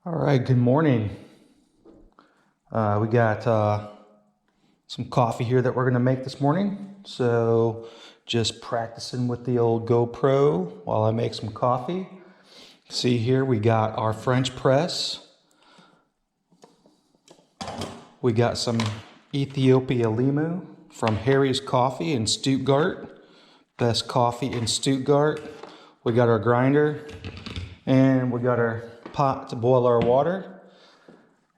All right, good morning. We got some coffee here that we're gonna make this morning. So just practicing with the old GoPro while I make some coffee. See here, we got our French press. We got some Ethiopia Limu from Harry's Coffee in Stuttgart. Best coffee in Stuttgart. We got our grinder and we got our pot to boil our water.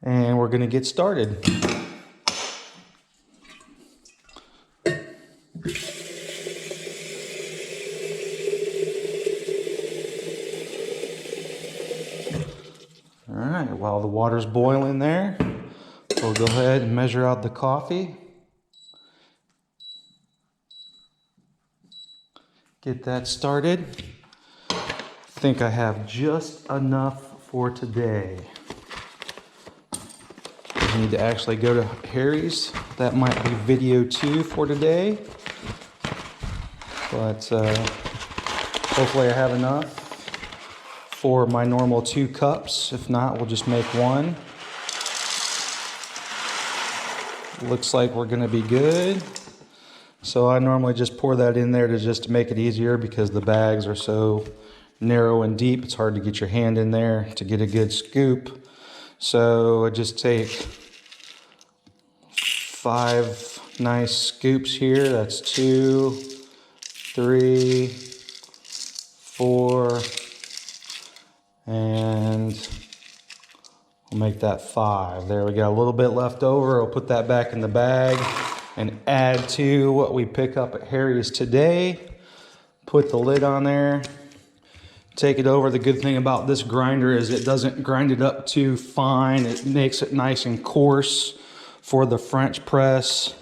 And we're gonna get started. All right, while the water's boiling there, we'll go ahead and measure out the coffee. Get that started. I think I have just enough for today. I need to actually go to Harry's. That might be video 2 for today. But hopefully I have enough for my normal 2 cups. If not, we'll just make 1. Looks like we're gonna be good. So I normally just pour that in there to make it easier because the bags are so narrow and deep. It's hard to get your hand in there to get a good scoop. So I just take 5 nice scoops here. That's 2, 3, 4, and we'll make that 5. There we got a little bit left over. I'll put that back in the bag and add to what we pick up at Harry's today. Put the lid on there. Take it over. The good thing about this grinder is it doesn't grind it up too fine. It makes it nice and coarse for the French press.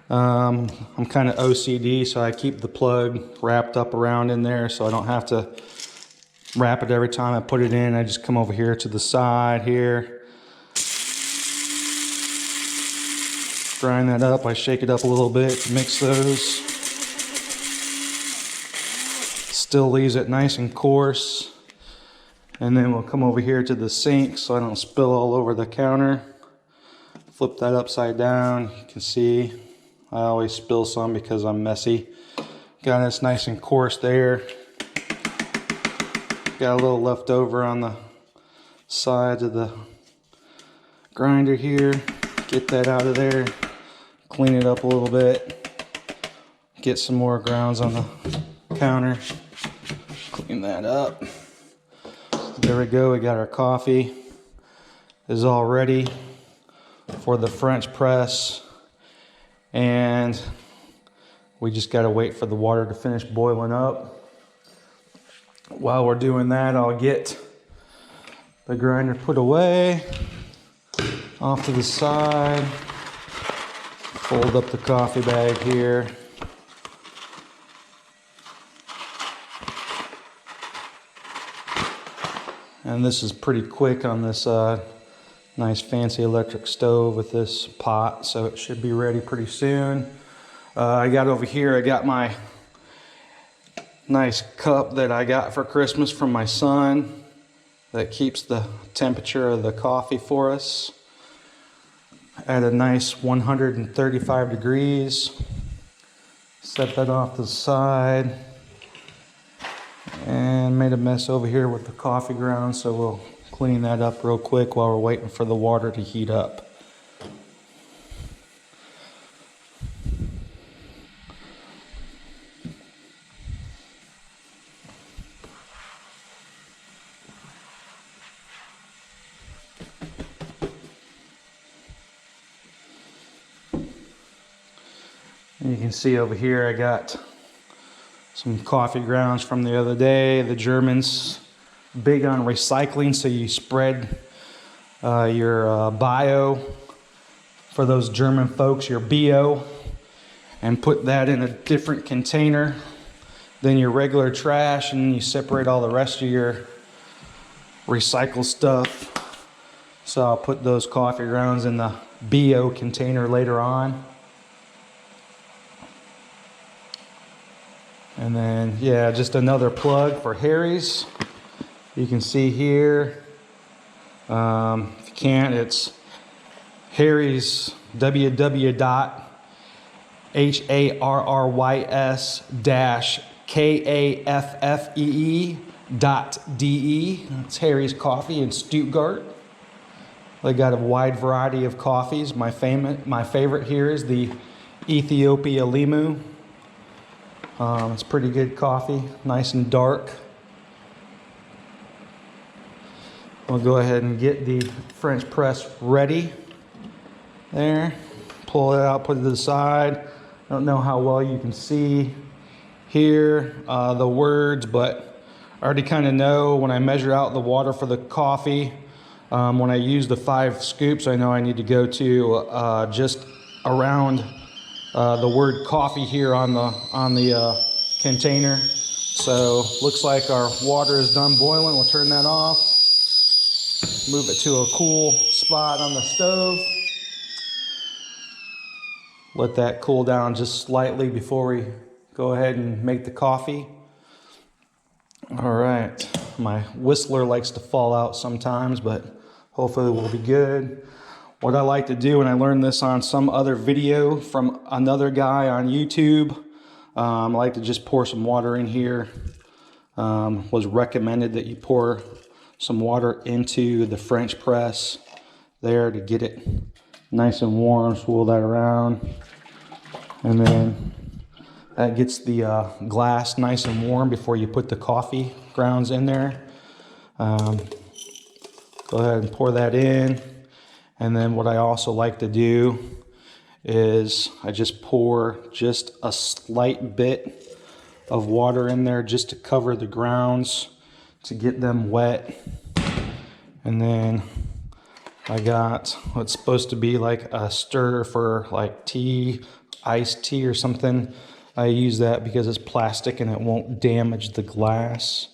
I'm kind of OCD, so I keep the plug wrapped up around in there so I don't have to wrap it every time I put it in. I just come over here to the side here. Grind that up. I shake it up a little bit to mix those. Still leaves it nice and coarse. And then we'll come over here to the sink so I don't spill all over the counter. Flip that upside down. You can see I always spill some because I'm messy. Got this nice and coarse there. Got a little left over on the sides of the grinder here. Get that out of there. Clean it up a little bit. Get some more grounds on the counter. Clean that up. There we go. We got our coffee. Is all ready for the French press. And we just got to wait for the water to finish boiling up. While we're doing that, I'll get the grinder put away, off to the side, fold up the coffee bag here. And this is pretty quick on this nice fancy electric stove with this pot, so it should be ready pretty soon. I got over here, I got my nice cup that I got for Christmas from my son that keeps the temperature of the coffee for us at a nice 135 degrees. Set that off to the side and made a mess over here with the coffee grounds, so we'll clean that up real quick while we're waiting for the water to heat up. And you can see over here I got some coffee grounds from the other day. The Germans big on recycling, so you spread your bio for those German folks, your bio, and put that in a different container than your regular trash, and you separate all the rest of your recycled stuff. So I'll put those coffee grounds in the bio container later on. And then, yeah, just another plug for Harry's. You can see here, If you can't, it's Harry's www.harrys-kaffee.de. It's Harry's Coffee in Stuttgart. They got a wide variety of coffees. My favorite here is the Ethiopia Limu. It's pretty good coffee, nice and dark. We'll go ahead and get the French press ready. There, pull it out, put it to the side. I don't know how well you can see here the words, but I already kind of know when I measure out the water for the coffee. When I use the 5 scoops, I know I need to go to just around the word coffee here on the container. So looks like our water is done boiling. We'll turn that off. Move it to a cool spot on the stove. Let that cool down just slightly before we go ahead and make the coffee. All right, my whistler likes to fall out sometimes, but hopefully we'll be good. What I like to do, and I learned this on some other video from another guy on YouTube, I like to just pour some water in here. Was recommended that you pour some water into the French press there to get it nice and warm. Swirl that around, and then that gets the glass nice and warm before you put the coffee grounds in there. Go ahead and pour that in. And then what I also like to do is I just pour just a slight bit of water in there just to cover the grounds, to get them wet. And then I got what's supposed to be like a stir for like tea, iced tea or something. I use that because it's plastic and it won't damage the glass.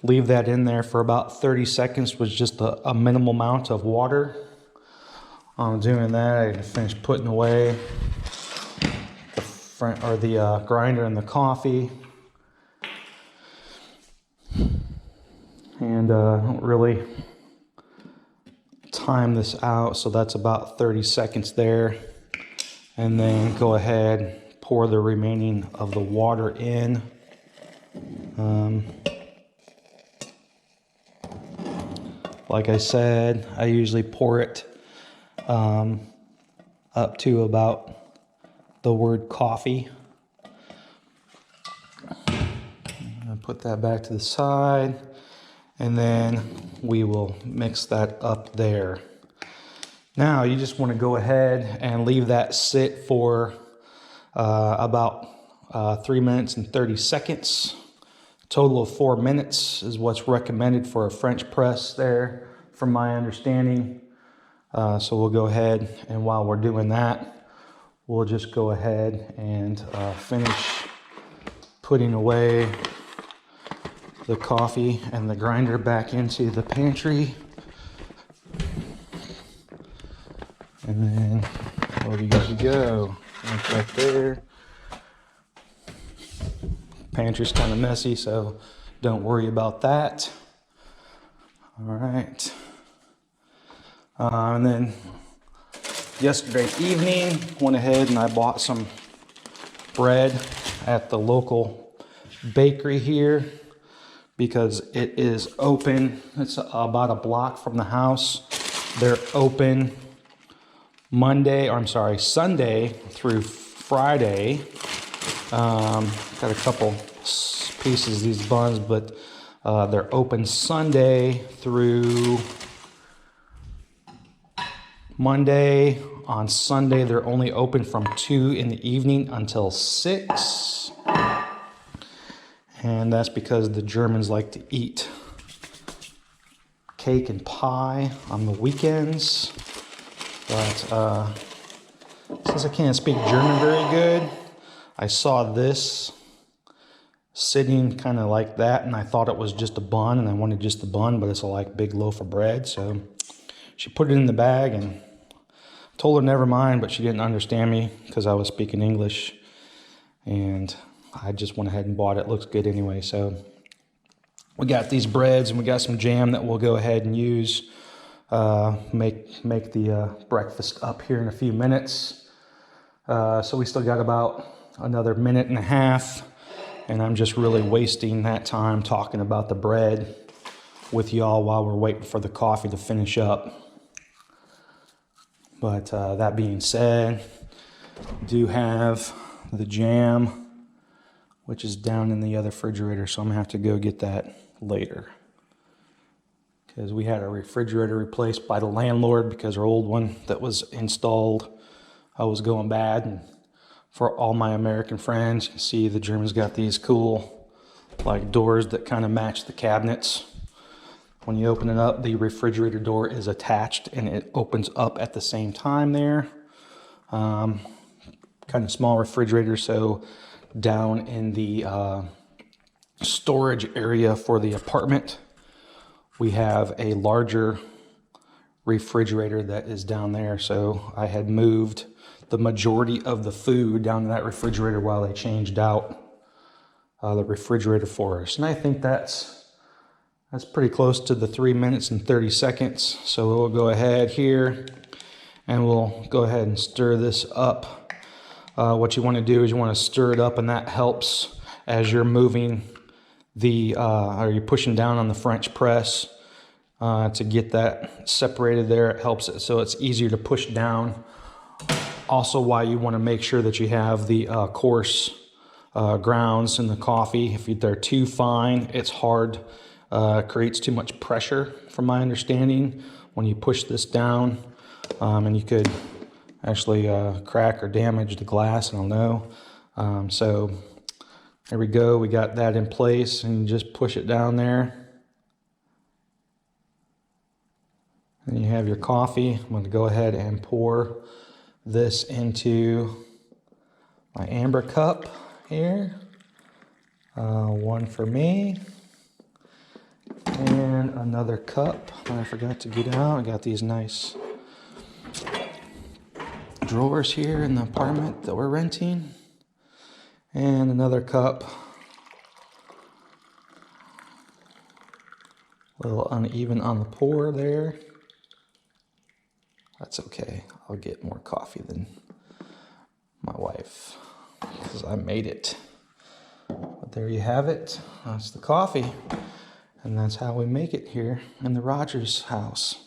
Leave that in there for about 30 seconds with just a minimal amount of water. I'm doing that. I finished putting away the grinder and the coffee. And I don't really time this out, so that's about 30 seconds there. And then go ahead, pour the remaining of the water in. Like I said, I usually pour it up to about the word coffee. I'll put that back to the side, and then we will mix that up there. Now you just want to go ahead and leave that sit for about 3 minutes and 30 seconds. Total of 4 minutes is what's recommended for a French press there, from my understanding. So we'll go ahead, and while we're doing that, we'll just go ahead and finish putting away the coffee and the grinder back into the pantry. And then we'll be good to go. Right there. Pantry's kind of messy, so don't worry about that. All right. And then yesterday evening, went ahead and I bought some bread at the local bakery here because it is open. It's about a block from the house. They're open Sunday through Friday. Got a couple pieces of these buns, but they're open Sunday through Monday. On Sunday, they're only open from 2 in the evening until 6. And that's because the Germans like to eat cake and pie on the weekends. But since I can't speak German very good, I saw this sitting kind of like that, and I thought it was just a bun, and I wanted just the bun, but it's a like big loaf of bread. So she put it in the bag, and told her never mind, but she didn't understand me because I was speaking English, and I just went ahead and bought it. Looks good anyway. So we got these breads, and we got some jam that we'll go ahead and use make the breakfast up here in a few minutes. So we still got about another minute and a half, and I'm just really wasting that time talking about the bread with y'all while we're waiting for the coffee to finish up. But that being said, do have the jam, which is down in the other refrigerator, so I'm gonna have to go get that later. Because we had a refrigerator replaced by the landlord because our old one that was installed was going bad. And for all my American friends, you can see the Germans got these cool like doors that kind of match the cabinets. When you open it up, the refrigerator door is attached and it opens up at the same time there. Kind of small refrigerator, so down in the storage area for the apartment, we have a larger refrigerator that is down there. So I had moved the majority of the food down to that refrigerator while they changed out the refrigerator for us. And I think that's pretty close to the 3 minutes and 30 seconds. So we'll go ahead here and we'll go ahead and stir this up. What you want to do is you want to stir it up, and that helps as you're moving or you're pushing down on the French press to get that separated there. It helps it so it's easier to push down. Also, why you want to make sure that you have the coarse grounds in the coffee. If they're too fine, it's hard. Creates too much pressure, from my understanding, when you push this down, and you could actually crack or damage the glass. I don't know. So there we go. We got that in place, and you just push it down there. And you have your coffee. I'm going to go ahead and pour this into my amber cup here. One for me. And another cup I forgot to get out. I got these nice drawers here in the apartment that we're renting. And another cup. A little uneven on the pour there. That's okay. I'll get more coffee than my wife because I made it. But there you have it. That's the coffee. And that's how we make it here in the Rogers house.